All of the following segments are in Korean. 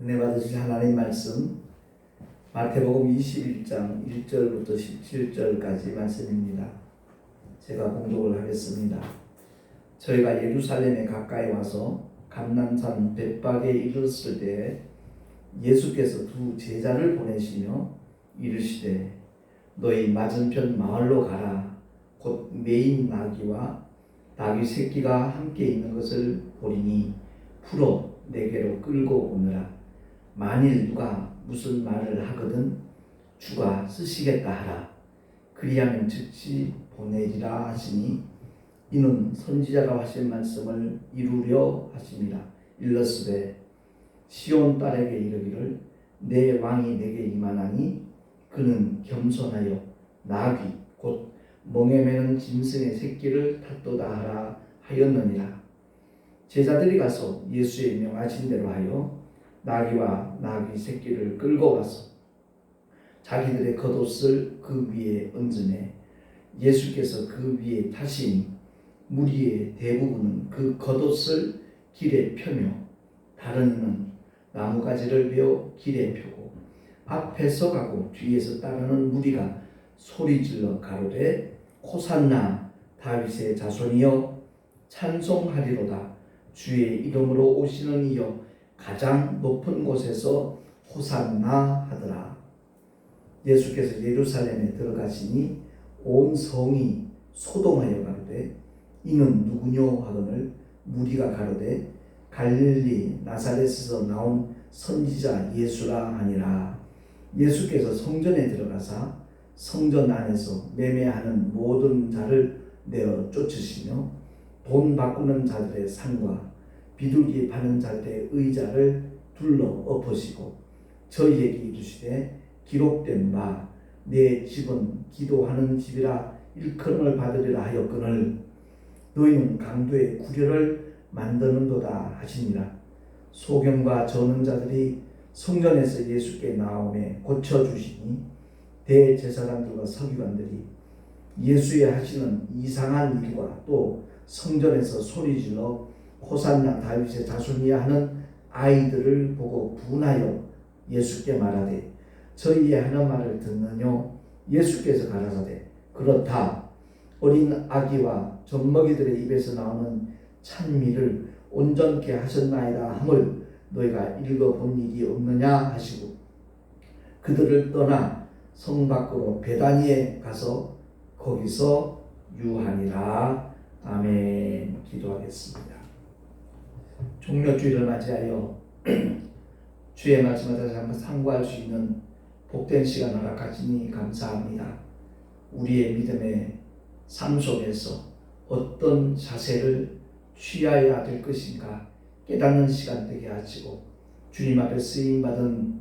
은혜 받으실 하나님 말씀 마태복음 21장 1절부터 17절까지 말씀입니다. 제가 공독을 하겠습니다. 저희가 예루살렘에 가까이 와서 감람산 벳박에 이르렀을 때 예수께서 두 제자를 보내시며 이르시되 너희 맞은편 마을로 가라. 곧 매인 나귀와 나귀 새끼가 함께 있는 것을 보리니 풀어 내게로 끌고 오너라. 만일 누가 무슨 말을 하거든 주가 쓰시겠다 하라. 그리하면 즉시 보내리라 하시니 이는 선지자가 하신 말씀을 이루려 하심이라. 일러스되 시온 딸에게 이르기를 내 왕이 내게 임하나니 그는 겸손하여 나귀 곧 멍에 매는 짐승의 새끼를 탔도다 하라 하였느니라. 제자들이 가서 예수의 명하신 대로 하여 나귀와 나귀 새끼를 끌고 와서 자기들의 겉옷을 그 위에 얹으매 예수께서 그 위에 타시니 무리의 대부분은 그 겉옷을 길에 펴며 다른 이는 나무가지를 베어 길에 펴고 앞에서 가고 뒤에서 따르는 무리가 소리질러 가로되 호산나 다윗의 자손이여 찬송하리로다. 주의 이름으로 오시는 이여 가장 높은 곳에서 호산나 하더라. 예수께서 예루살렘에 들어가시니 온 성이 소동하여 가로되 이는 누구뇨 하거늘 무리가 가로되 갈릴리 나사렛에서 나온 선지자 예수라 하니라. 예수께서 성전에 들어가사 성전 안에서 매매하는 모든 자를 내어 쫓으시며 돈 바꾸는 자들의 상과 비둘기 파는 자들의 의자를 둘러 엎으시고 저희에게 이르시되 기록된 바 내 집은 기도하는 집이라 일컬음을 받으리라 하였거늘 너희는 강도의 구려를 만드는도다 하시니라. 소경과 저는 자들이 성전에서 예수께 나오매 고쳐주시니 대제사장들과 서기관들이 예수의 하시는 이상한 일과 또 성전에서 소리질러 호산나 다윗의 자손이야 하는 아이들을 보고 분하여 예수께 말하되 저희의 하는 말을 듣느뇨. 예수께서 가라사대 그렇다. 어린 아기와 젖먹이들의 입에서 나오는 찬미를 온전케 하셨나이다 함을 너희가 읽어본 일이 없느냐 하시고 그들을 떠나 성 밖으로 베다니에 가서 거기서 유하니라. 아멘. 기도하겠습니다. 종려주일을 맞이하여 주의 말씀을 다시 한번 상고할 수 있는 복된 시간 허락하시니 감사합니다. 우리의 믿음의 삶 속에서 어떤 자세를 취하여야 될 것인가 깨닫는 시간 되게 하시고 주님 앞에 쓰임받은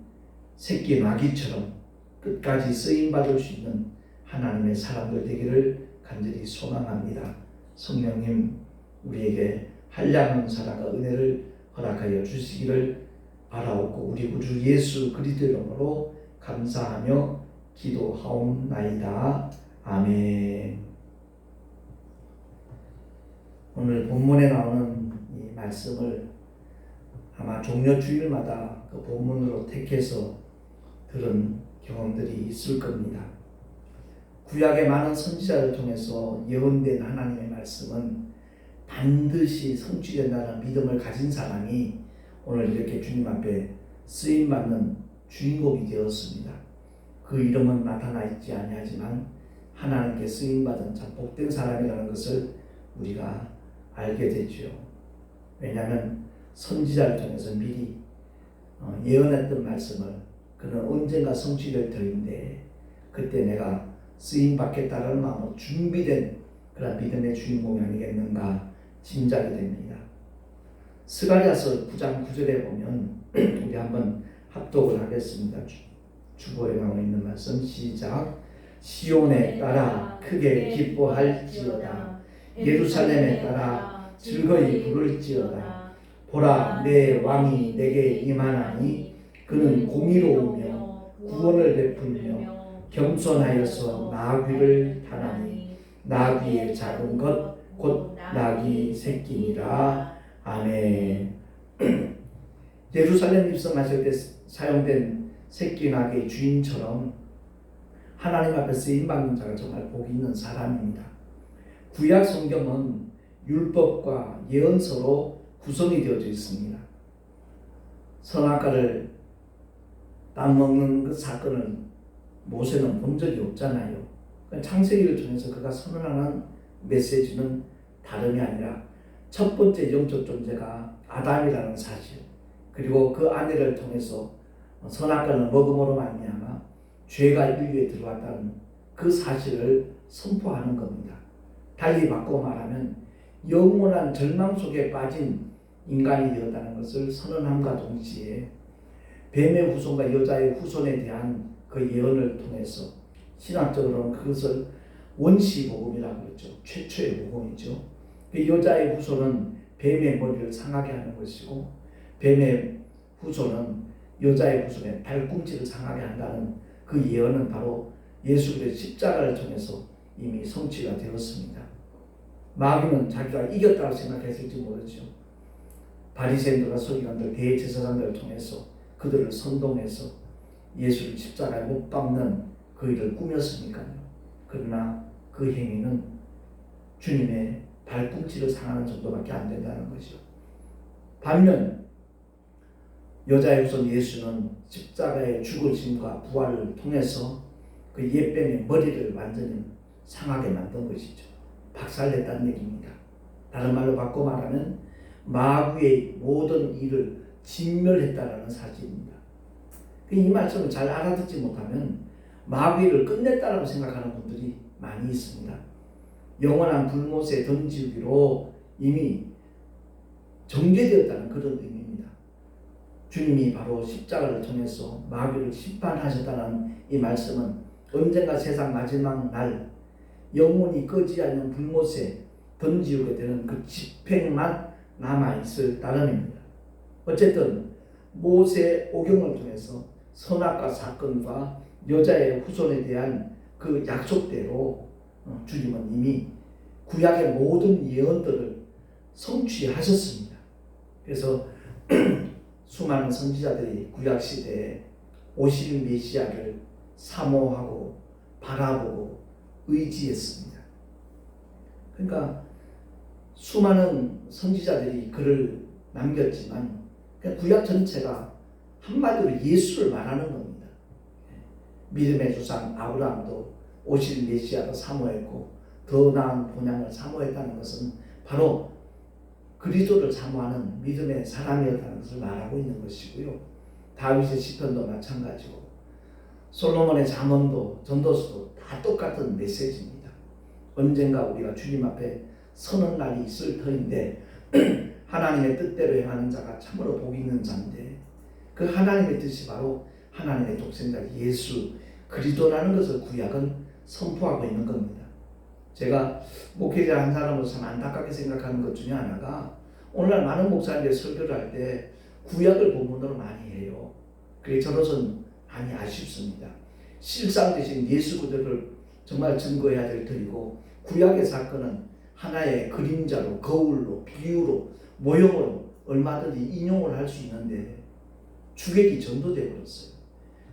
새끼 나귀처럼 끝까지 쓰임받을 수 있는 하나님의 사람들 되기를 간절히 소망합니다. 성령님 우리에게 한량한 사랑과 은혜를 허락하여 주시기를 바라옵고 우리 구주 예수 그리스도 이름으로 감사하며 기도하옵나이다. 아멘. 오늘 본문에 나오는 이 말씀을 아마 종려주일마다 그 본문으로 택해서 들은 경험들이 있을 겁니다. 구약의 많은 선지자를 통해서 예언된 하나님의 말씀은 반드시 성취된다는 믿음을 가진 사람이 오늘 이렇게 주님 앞에 쓰임받는 주인공이 되었습니다. 그 이름은 나타나 있지 아니하지만 하나님께 쓰임받은 참 복된 사람이라는 것을 우리가 알게 되죠. 왜냐하면 선지자를 통해서 미리 예언했던 말씀을 그는 언젠가 성취될 터인데 그때 내가 쓰임받겠다라는 마음으로 준비된 그런 믿음의 주인공이 아니겠는가 짐작이 됩니다. 스가랴서 9장 9절에 보면 우리 한번 합독을 하겠습니다. 주보에 나와 있는 말씀 시작. 시온에 따라 크게 기뻐할지어다. 예루살렘에 따라 즐거이 부를지어다. 보라 내 왕이 내게 임하나니 그는 공의로우며 구원을 베풀며 겸손하여서 나귀를 타나니 나귀의 작은 것 곧 나귀 새끼니라. 아멘. 예루살렘 입성하실 때 사용된 새끼 나귀의 주인처럼 하나님 앞에 쓰임받는 자가 정말 복이 있는 사람입니다. 구약 성경은 율법과 예언서로 구성이 되어져 있습니다. 선악과를 따먹는 그 사건을 모세는 본 적이 없잖아요. 창세기를 통해서 그가 선언하는 메시지는 다름이 아니라 첫 번째 영적 존재가 아담이라는 사실, 그리고 그 아내를 통해서 선악과를 먹음으로 말미암아 죄가 인류에 들어왔다는 그 사실을 선포하는 겁니다. 달리 바꿔 말하면 영원한 절망 속에 빠진 인간이 되었다는 것을 선언함과 동시에 뱀의 후손과 여자의 후손에 대한 그 예언을 통해서 신학적으로는 그것을 원시복음이라고 그러죠. 최초의 복음이죠. 그 여자의 후손은 뱀의 머리를 상하게 하는 것이고, 뱀의 후손은 여자의 후손의 발꿈치를 상하게 한다는 그 예언은 바로 예수 그리스도의 십자가를 통해서 이미 성취가 되었습니다. 마귀는 자기가 이겼다고 생각했을지 모르죠. 바리새인들과 서기관들, 대제사장들을 통해서 그들을 선동해서 예수를 십자가에 못 박는 그 일을 꾸몄으니까요. 그러나 그 행위는 주님의 발꿈치를 상하는 정도밖에 안 된다는 것이죠. 반면 여자의 후손 예수는 십자가의 죽으심과 부활을 통해서 그 옛뱀의 머리를 완전히 상하게 만든 것이죠. 박살냈다는 얘기입니다. 다른 말로 바꿔 말하면 마귀의 모든 일을 진멸했다라는 사실입니다. 이 말씀을 잘 알아듣지 못하면 마귀를 끝냈다라고 생각하는 분들이 많이 있습니다. 영원한 불못에 던지기로 이미 정죄되었다는 그런 의미입니다. 주님이 바로 십자가를 통해서 마귀를 심판하셨다는 이 말씀은 언젠가 세상 마지막 날 영원히 꺼지지 않는 불못에 던지게 되는 그 집행만 남아있을 따름입니다. 어쨌든 모세 오경을 통해서 선악과 사건과 여자의 후손에 대한 그 약속대로 주님은 이미 구약의 모든 예언들을 성취하셨습니다. 그래서 수많은 선지자들이 구약 시대에 오실 메시아를 사모하고 바라보고 의지했습니다. 그러니까 수많은 선지자들이 글을 남겼지만 구약 전체가 한마디로 예수를 말하는 겁니다. 믿음의 조상 아브라함도 오실 메시아를 사모했고 더 나은 본향을 사모했다는 것은 바로 그리스도를 사모하는 믿음의 사람이었다는 것을 말하고 있는 것이고요. 다윗의 시편도 마찬가지고 솔로몬의 잠언도 전도서도 다 똑같은 메시지입니다. 언젠가 우리가 주님 앞에 서는 날이 있을 터인데 하나님의 뜻대로 행하는 자가 참으로 복 있는 자인데, 그 하나님의 뜻이 바로 하나님의 독생자 예수 그리스도라는 것을 구약은 선포하고 있는 겁니다. 제가 목회자 한 사람으로서 참 안타깝게 생각하는 것 중에 하나가, 오늘날 많은 목사님들이 설교를 할 때 구약을 본문으로 많이 해요. 그게 저로서는 많이 아쉽습니다. 실상 대신 예수 그리스도를 정말 증거해야 될 터이고, 구약의 사건은 하나의 그림자로, 거울로, 비유로, 모형으로 얼마든지 인용을 할 수 있는데 주객이 전도되어 버렸어요.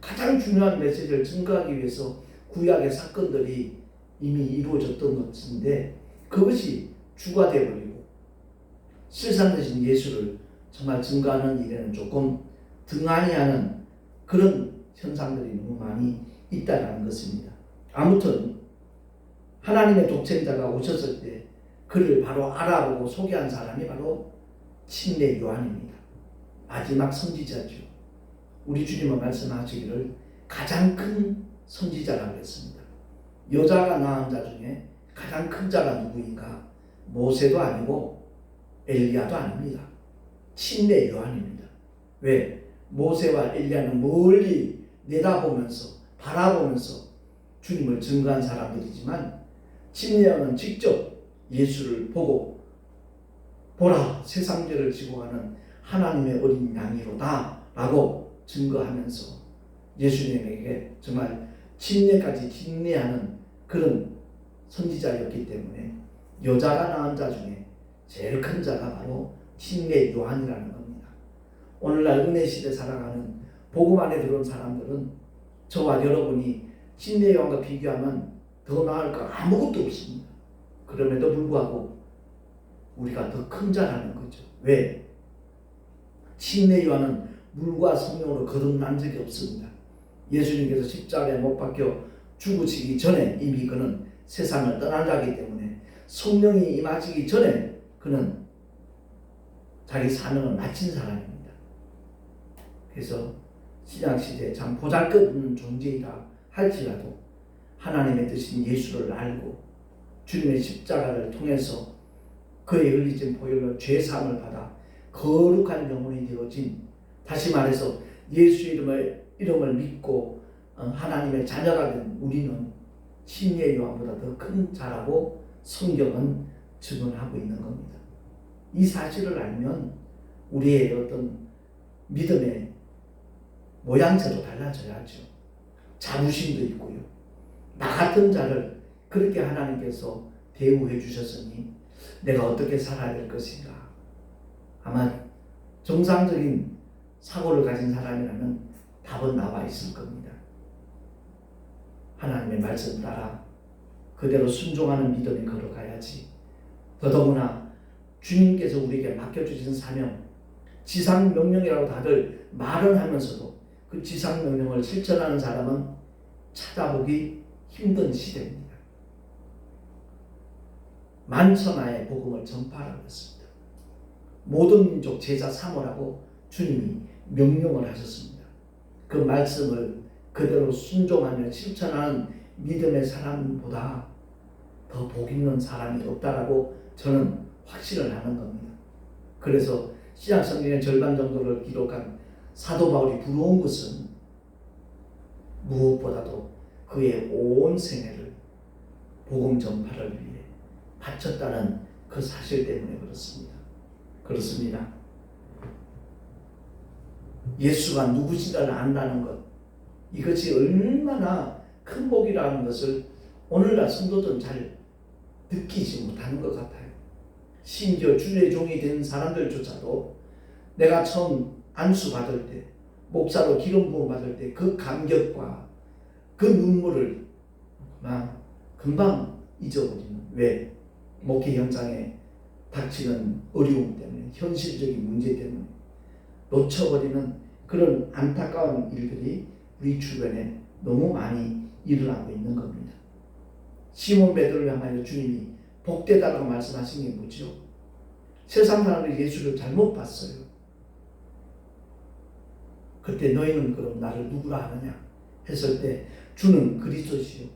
가장 중요한 메시지를 증거하기 위해서 구약의 사건들이 이미 이루어졌던 것인데 그것이 주가 되어버리고 실상 대신 예수를 정말 증거하는 일에는 조금 등한히 하는 그런 현상들이 너무 많이 있다는 것입니다. 아무튼 하나님의 독생자가 오셨을 때 그를 바로 알아보고 소개한 사람이 바로 침례 요한입니다. 마지막 선지자죠. 우리 주님은 말씀하시기를 가장 큰 선지자라고 했습니다. 여자가 낳은 자 중에 가장 큰 자가 누구인가? 모세도 아니고 엘리야도 아닙니다. 침례 요한입니다. 왜? 모세와 엘리야는 멀리 내다보면서 바라보면서 주님을 증거한 사람들이지만 침례 요한은 직접 예수를 보고 보라 세상 죄를 지고 가는 하나님의 어린 양이로다 라고 증거하면서 예수님에게 정말 침례까지 진례하는 그런 선지자였기 때문에 여자가 낳은 자 중에 제일 큰 자가 바로 침례 요한이라는 겁니다. 오늘날 은혜 시대 살아가는 복음 안에 들어온 사람들은 저와 여러분이 신내요한과 비교하면 더 나을 거 아무것도 없습니다. 그럼에도 불구하고 우리가 더 큰 자라는 거죠. 왜? 신내요한은 물과 성령으로 거듭난 적이 없습니다. 예수님께서 십자가에 못 박혀 죽으시기 전에 이미 그는 세상을 떠난 자이기 때문에 성령이 임하시기 전에 그는 자기 사명을 마친 사람입니다. 그래서 신약시대에 참 보잘것없는 존재이라 할지라도 하나님의 뜻인 예수를 알고 주님의 십자가를 통해서 그의 흘리신 보혈로 죄사함을 받아 거룩한 영혼이 되어진, 다시 말해서 예수 이름을 믿고 하나님의 자녀가 된 우리는 신의 요한보다 더 큰 자라고 성경은 증언하고 있는 겁니다. 이 사실을 알면 우리의 어떤 믿음의 모양새도 달라져야죠. 자부심도 있고요. 나 같은 자를 그렇게 하나님께서 대우해 주셨으니 내가 어떻게 살아야 될 것인가. 아마 정상적인 사고를 가진 사람이라면 답은 나와 있을 겁니다. 하나님의 말씀 따라 그대로 순종하는 믿음에 걸어가야지. 더더구나 주님께서 우리에게 맡겨주신 사명, 지상명령이라고 다들 말은 하면서도 그 지상명령을 실천하는 사람은 찾아보기 힘든 시대입니다. 만천하에 복음을 전파하라고 했습니다. 모든 민족 제자 삼으라고 주님이 명령을 하셨습니다. 그 말씀을 그대로 순종하며 실천하는 믿음의 사람보다 더 복 있는 사람이 없다라고 저는 확신을 하는 겁니다. 그래서 신약 성경의 절반 정도를 기록한 사도 바울이 부러운 것은 무엇보다도 그의 온 생애를 복음 전파를 위해 바쳤다는 그 사실 때문에 그렇습니다. 예수가 누구신가를 안다는 것, 이것이 얼마나 큰 복이라는 것을 오늘날 성도들은 잘 느끼지 못하는 것 같아요. 심지어 주의 종이 된 사람들조차도 내가 처음 안수 받을 때, 목사로 기름 부음 받을 때 그 감격과 그 눈물을 금방 잊어버리는, 왜? 목회 현장에 닥치는 어려움 때문에, 현실적인 문제 때문에 놓쳐버리는 그런 안타까운 일들이 우리 주변에 너무 많이 일어나고 있는 겁니다. 시몬 베드로를 향하여 주님이 복되다라고 말씀하신 게 뭐죠? 세상 사람들이 예수를 잘못 봤어요. 그때 너희는 그럼 나를 누구라 하느냐 했을 때 주는 그리스도시요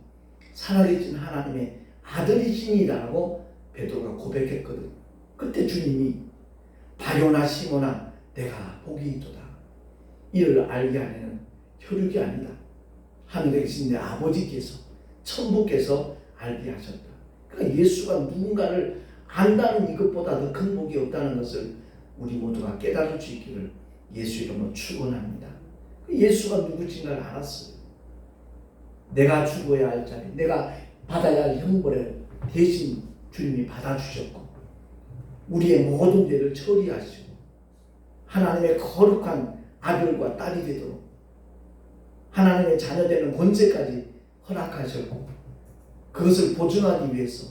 살아계신 하나님의 아들이시니라고 베드로가 고백했거든요. 그때 주님이 바요나 시몬아 내가 복이 있도다. 이를 알게 하려는 혈육이 아니다. 하늘에 계신 내 아버지께서 천부께서 알게 하셨다. 그러니까 예수가 누군가를 안다는 이것보다 더 큰 복이 없다는 것을 우리 모두가 깨달을 수 있기를 예수 이름으로 축원합니다. 예수가 누구인가를 알았어요. 내가 죽어야 할 자리, 내가 받아야 할 형벌을 대신 주님이 받아주셨고 우리의 모든 죄를 처리하시고 하나님의 거룩한 아들과 딸이 되도록 하나님의 자녀되는 권세까지 허락하셨고 그것을 보증하기 위해서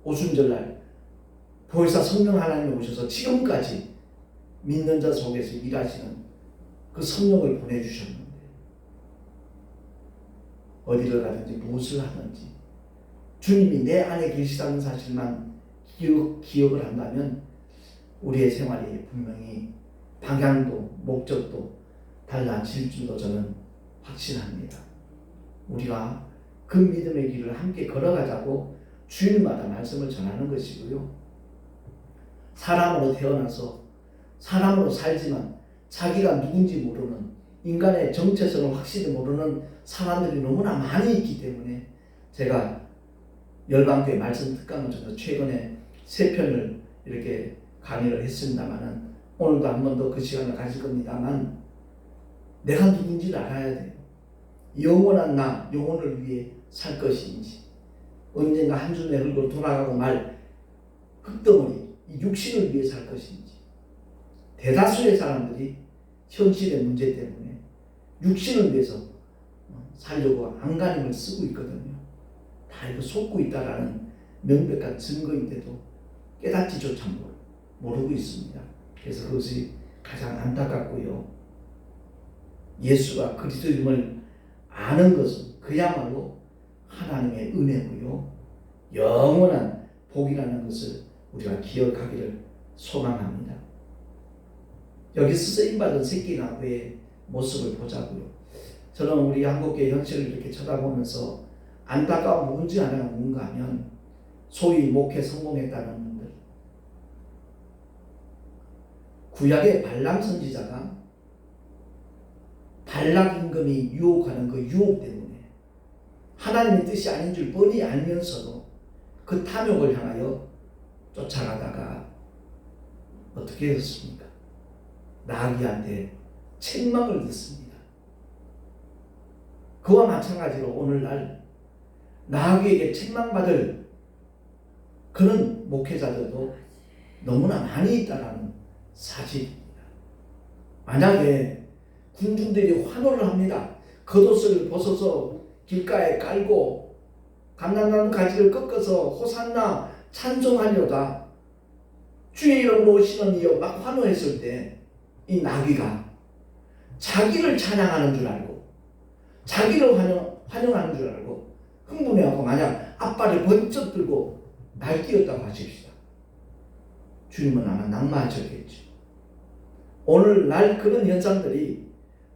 오순절날 보혜사 성령 하나님이 오셔서 지금까지 믿는 자 속에서 일하시는 그 성령을 보내주셨는데 어디를 가든지 무엇을 하든지 주님이 내 안에 계시다는 사실만 기억을 한다면 우리의 생활이 분명히 방향도 목적도 달라질 줄도 저는 확신합니다. 우리가 그 믿음의 길을 함께 걸어가자고 주일마다 말씀을 전하는 것이고요. 사람으로 태어나서 사람으로 살지만 자기가 누군지 모르는 인간의 정체성을 확실히 모르는 사람들이 너무나 많이 있기 때문에 제가 열방교회 말씀 특강을 저도 최근에 3편을 이렇게 강의를 했습니다만은 오늘도 한 번 더 그 시간을 가질 겁니다만 내가 누군지를 알아야 돼요. 영원한 나, 영혼을 위해 살 것인지 언젠가 한숨에 흘고 돌아가고 말 흙덩어리, 이 육신을 위해 살 것인지 대다수의 사람들이 현실의 문제 때문에 육신을 위해서 살려고 안간힘을 쓰고 있거든요. 다 이거 속고 있다라는 명백한 증거인데도 깨닫지조차 모르고 있습니다. 그래서 그것이 가장 안타깝고요. 예수가 그리스도임을 아는 것은 그야말로 하나님의 은혜고요. 영원한 복이라는 것을 우리가 기억하기를 소망합니다. 여기서 쓰임받은 새끼나무의 모습을 보자고요. 저는 우리 한국교회 현실을 이렇게 쳐다보면서 안타까운 문제 하나가 뭔가 하면 소위 목회 성공했다는 분들, 구약의 발람 선지자가 발락 임금이 유혹하는 그 유혹 때문에 하나님의 뜻이 아닌 줄 뻔히 알면서도 그 탐욕을 향하여 쫓아가다가 어떻게 했습니까? 나귀한테 책망을 듣습니다. 그와 마찬가지로 오늘날 나귀에게 책망받을 그런 목회자들도 너무나 많이 있다는 사실입니다. 만약에 군중들이 환호를 합니다. 겉옷을 벗어서 길가에 깔고 감람나무 가지를 꺾어서 호산나 찬송하려다 주의 이름으로 오시는 이여 막 환호했을 때 이 나귀가 자기를 찬양하는 줄 알고 자기를 환영하는 줄 알고 흥분해하고 만약 앞발을 번쩍 들고 날뛰었다고 하십시다. 주님은 아마 낙마하셨겠죠. 오늘날 그런 현상들이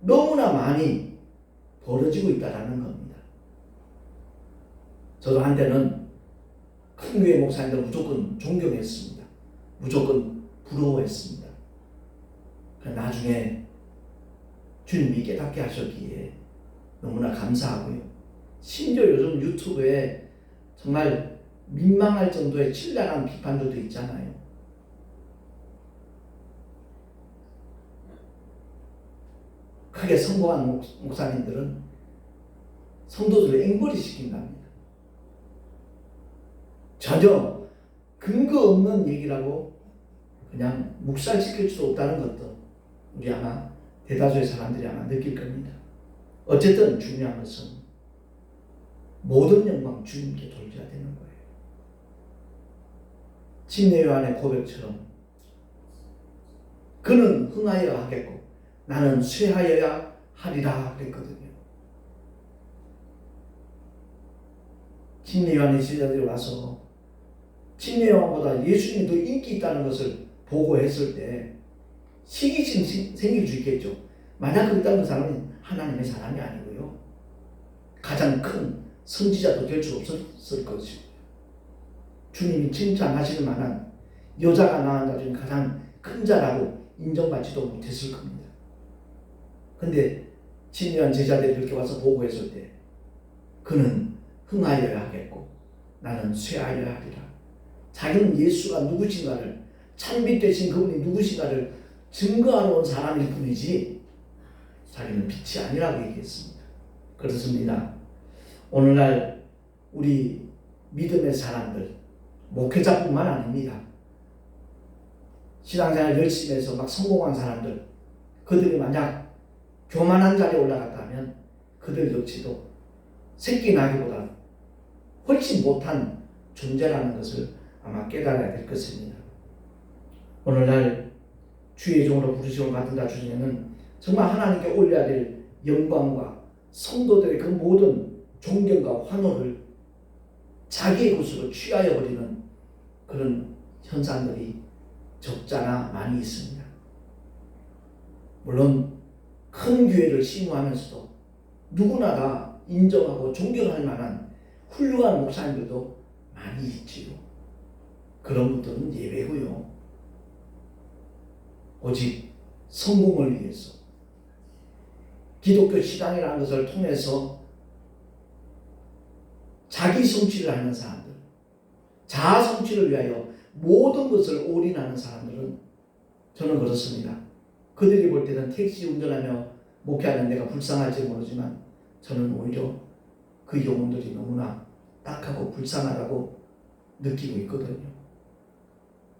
너무나 많이 벌어지고 있다는 겁니다. 저도 한때는 큰 교회 목사님들 무조건 존경했습니다. 무조건 부러워했습니다. 나중에 주님이 깨닫게 하셨기에 너무나 감사하고요. 심지어 요즘 유튜브에 정말 민망할 정도의 신랄한 비판들도 있잖아요. 크게 성공한 목사님들은 성도들을 앵벌이 시킨답니다. 전혀 근거 없는 얘기라고 그냥 묵살시킬 수 없다는 것도 우리 아마 대다수의 사람들이 아마 느낄 겁니다. 어쨌든 중요한 것은 모든 영광 주님께 돌려야 되는 거예요. 침례 요한의 고백처럼 그는 흥하여야 하겠고 나는 쇠하여야 하리라 그랬거든요. 침례 요한의 제자들이 와서 침례 요한보다 예수님이 더 인기 있다는 것을 보고했을 때 시기심 생길 수 있겠죠. 만약 그랬다면 그 사람은 하나님의 사람이 아니고요. 가장 큰 선지자도 될 수 없었을 것이고 주님이 칭찬하실 만한 여자가 낳은 자 중에 가장 큰 자라고 인정받지도 못했을 겁니다. 근데 진리한 제자들이 이렇게 와서 보고했을 때 그는 흥하여야 하겠고 나는 쇠하여야 하리라. 자기는 예수가 누구신가를 참빛 되신 그분이 누구신가를 증거하러 온 사람일 뿐이지 자기는 빛이 아니라고 얘기했습니다. 그렇습니다. 오늘날 우리 믿음의 사람들 목회자뿐만 아닙니다. 신앙생활 열심히 해서 막 성공한 사람들 그들이 만약 교만한 자리에 올라갔다면 그들 역시도 새끼 나기보다 훨씬 못한 존재라는 것을 아마 깨달아야 될 것입니다. 오늘날 주의 종으로 부르심을 받은 자 중에는 정말 하나님께 올려야 될 영광과 성도들의 그 모든 존경과 환호를 자기의 것으로 취하여 버리는 그런 현상들이 적잖아 많이 있습니다. 물론 큰 교회를 심무하면서도 누구나 다 인정하고 존경할 만한 훌륭한 목사님들도 많이 있지요. 그런 분들은 예외고요. 오직 성공을 위해서 기독교 신앙이라는 것을 통해서 자기 성취를 하는 사람들, 자아 성취를 위하여 모든 것을 올인하는 사람들은 저는 그렇습니다. 그들이 볼 때는 택시 운전하며 목회하는 내가 불쌍할지 모르지만 저는 오히려 그 영혼들이 너무나 딱하고 불쌍하다고 느끼고 있거든요.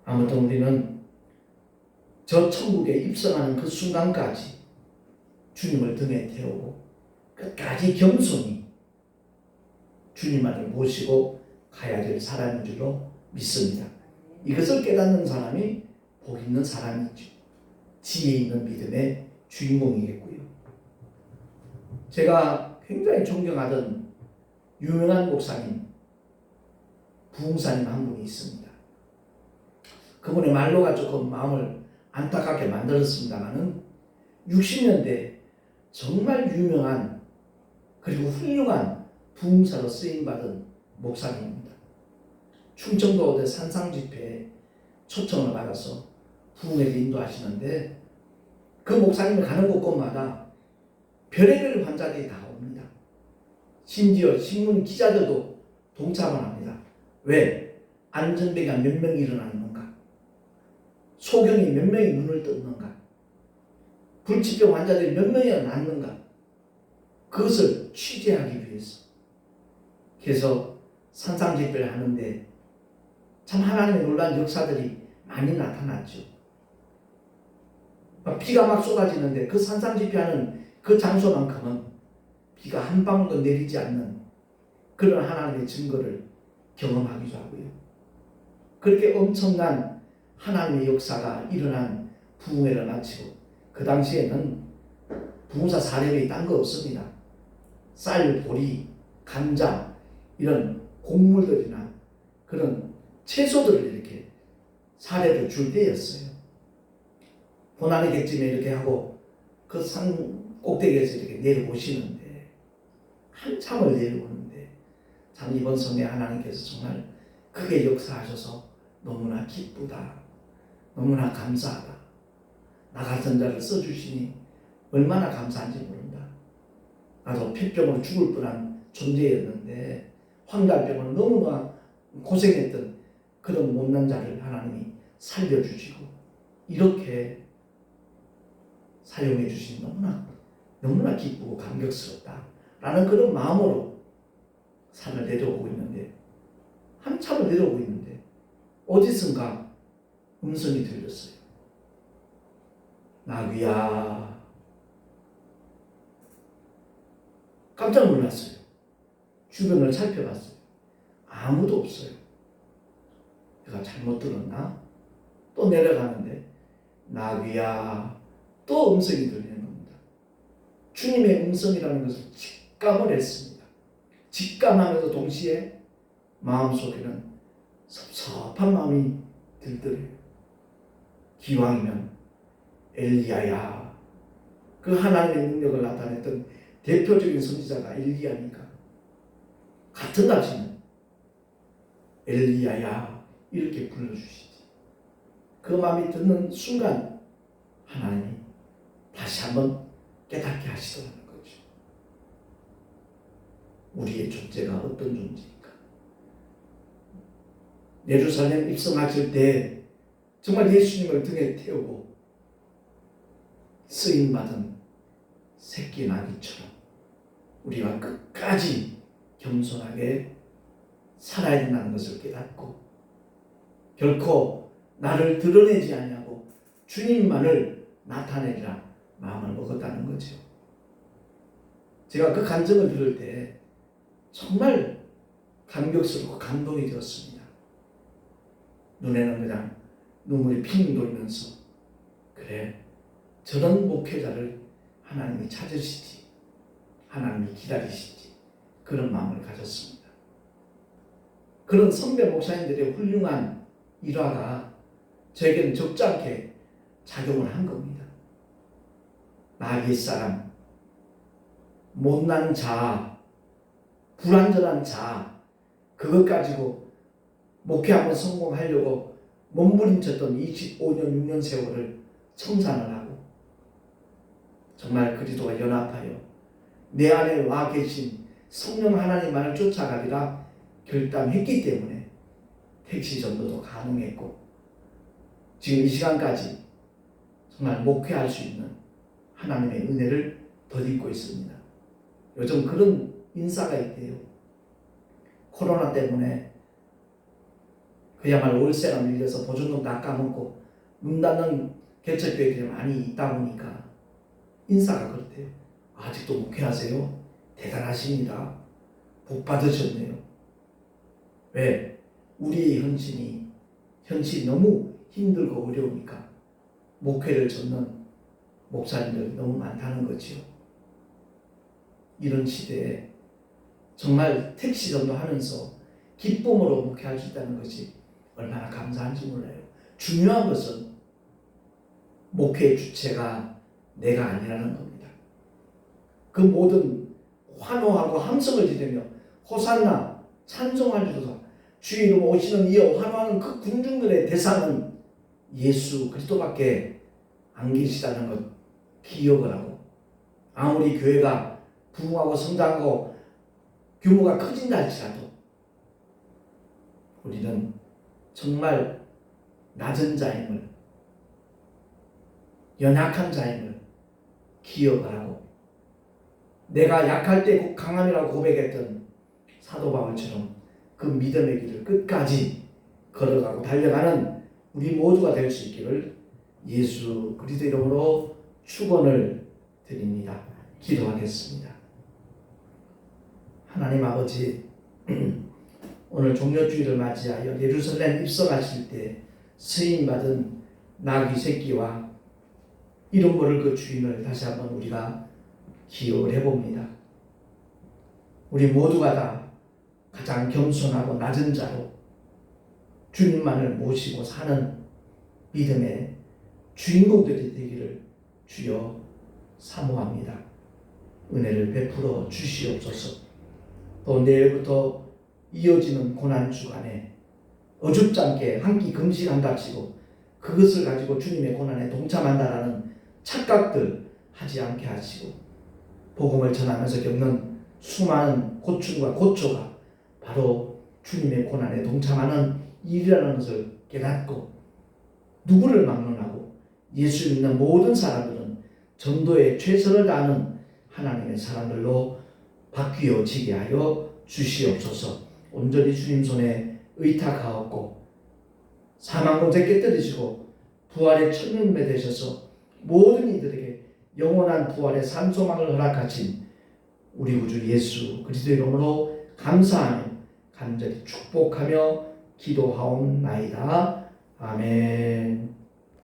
아무튼 우리는 저 천국에 입성하는 그 순간까지 주님을 등에 태우고 끝까지 겸손히 주님만을 모시고 가야 될 사람인 줄로 믿습니다. 이것을 깨닫는 사람이 복 있는 사람이죠. 지혜 있는 믿음의 주인공이겠고요. 제가 굉장히 존경하던 유명한 목사님, 부흥사님 한 분이 있습니다. 그분의 말로가 조금 마음을 안타깝게 만들었습니다만은 60년대 정말 유명한 그리고 훌륭한 부흥사로 쓰임받은 목사님입니다. 충청도의 산상집회에 초청을 받아서 부흥회를 인도하시는데 그 목사님이 가는 곳곳마다 별의별 환자들이 다 옵니다. 심지어 신문 기자들도 동참을 합니다. 왜? 안전병이 몇 명이 일어나는가? 소경이 몇 명이 눈을 떴는가? 불치병 환자들이 몇 명이나 낫는가? 그것을 취재하기 위해서. 그래서 산상집회를 하는데 참 하나님의 놀라운 역사들이 많이 나타났죠. 비가 막 쏟아지는데 그 산상집회하는 그 장소만큼은 비가 한 방울도 내리지 않는 그런 하나님의 증거를 경험하기도 하고요. 그렇게 엄청난 하나님의 역사가 일어난 부흥회를 마치고 그 당시에는 부흥사 사례비 딴 거 없습니다. 쌀, 보리, 감자 이런 곡물들이나 그런 채소들을 이렇게 사례를 줄 때였어요. 고난의 객짐에 이렇게 하고 그 산 꼭대기에서 이렇게 내려오시는데 한참을 내려오는데 참 이번 성에 하나님께서 정말 크게 역사하셔서 너무나 기쁘다. 너무나 감사하다. 나 같은 자를 써주시니 얼마나 감사한지 모른다. 나도 폐병으로 죽을 뻔한 존재였는데 황달병으로 너무나 고생했던 그런 못난 자를 하나님이 살려주시고 이렇게 사용해 주시니 너무나 기쁘고 감격스럽다 라는 그런 마음으로 산을 내려오고 있는데 한참을 내려오고 있는데 어디선가 음성이 들렸어요. 나귀야. 깜짝 놀랐어요. 주변을 살펴봤어요. 아무도 없어요. 내가 잘못 들었나? 또 내려가는데 나귀야. 또 음성이 들리는 겁니다. 주님의 음성이라는 것을 직감을 했습니다. 직감하면서 동시에 마음속에는 섭섭한 마음이 들더래요. 기왕이면 엘리야야. 그 하나님의 능력을 나타냈던 대표적인 선지자가 엘리야니까 같은 날씨는 엘리야야 이렇게 불러주시지. 그 마음이 듣는 순간 하나님이 다시 한번 깨닫게 하시더라는 거죠. 우리의 존재가 어떤 존재인가. 예루살렘 입성하실 때 정말 예수님을 등에 태우고 쓰임받은 새끼 나귀처럼 우리가 끝까지 겸손하게 살아야 된다는 것을 깨닫고 결코 나를 드러내지 아니하고 주님만을 나타내리라 마음을 먹었다는 거죠. 제가 그 간증을 들을 때 정말 감격스럽고 감동이 되었습니다. 눈에는 그냥 눈물이 핑 돌면서 그래 저런 목회자를 하나님이 찾으시지 하나님이 기다리시지 그런 마음을 가졌습니다. 그런 선배 목사님들의 훌륭한 일화가 저에게는 적잖게 작용을 한 겁니다. 나 옛사람, 못난 자, 불완전한 자 그것 가지고 목회 한번 성공하려고 몸부림쳤던 25년 6년 세월을 청산을 하고 정말 그리스도와 연합하여 내 안에 와 계신 성령 하나님만을 쫓아가리라 결단했기 때문에 택시 전도도 가능했고 지금 이 시간까지 정말 목회할 수 있는 하나님의 은혜를 덧입고 있습니다. 요즘 그런 인사가 있대요. 코로나 때문에 그야말로 월세가 밀려서 보증금 다 까먹고 문 닫는 개척교회들이 많이 있다 보니까 인사가 그렇대요. 아직도 목회하세요? 대단하십니다. 복 받으셨네요. 왜? 우리의 현실이 너무 힘들고 어려우니까 목회를 접는 목사님들이 너무 많다는 거지요. 이런 시대에 정말 택시 정도 하면서 기쁨으로 목회할 수 있다는 것이 얼마나 감사한지 몰라요. 중요한 것은 목회의 주체가 내가 아니라는 겁니다. 그 모든 환호하고 함성을 지르며 호산나 찬송할 주소서 주의 이름 오시는 이여 환호하는 그 군중들의 대상은 예수 그리스도밖에 안 계시다는 것 기억을 하고, 아무리 교회가 부흥하고 성장하고 규모가 커진다 할지라도 우리는 정말 낮은 자임을, 연약한 자임을 기억을 하고, 내가 약할 때 강함이라고 고백했던 사도 바울처럼 그 믿음의 길을 끝까지 걸어가고 달려가는 우리 모두가 될 수 있기를 예수 그리스도 이름으로 축원을 드립니다. 기도하겠습니다. 하나님 아버지, 오늘 종려주일을 맞이하여 예루살렘 입성하실 때 쓰임받은 나귀 새끼와 이름 모를 그 주인을 다시 한번 우리가 기억을 해봅니다. 우리 모두가 다 가장 겸손하고 낮은 자로 주님만을 모시고 사는 믿음의 주인공들이 되기를 주여 사모합니다. 은혜를 베풀어 주시옵소서. 또 내일부터 이어지는 고난 주간에 어줍지 않게 한 끼 금식한답시고 그것을 가지고 주님의 고난에 동참한다라는 착각들 하지 않게 하시고, 복음을 전하면서 겪는 수많은 고충과 고초가 바로 주님의 고난에 동참하는 일이라는 것을 깨닫고 누구를 막론하고 예수 믿는 모든 사람들은 전도에 최선을 다하는 하나님의 사람들로 바뀌어지게 하여 주시옵소서. 온전히 주님 손에 의탁하옵고 사망권세 깨뜨리시고 부활의 천년매 되셔서 모든 이들에게 영원한 부활의 산소망을 허락하신 우리 구주 예수 그리스도 이름으로 감사하며 간절히 축복하며 기도하옵나이다. 아멘.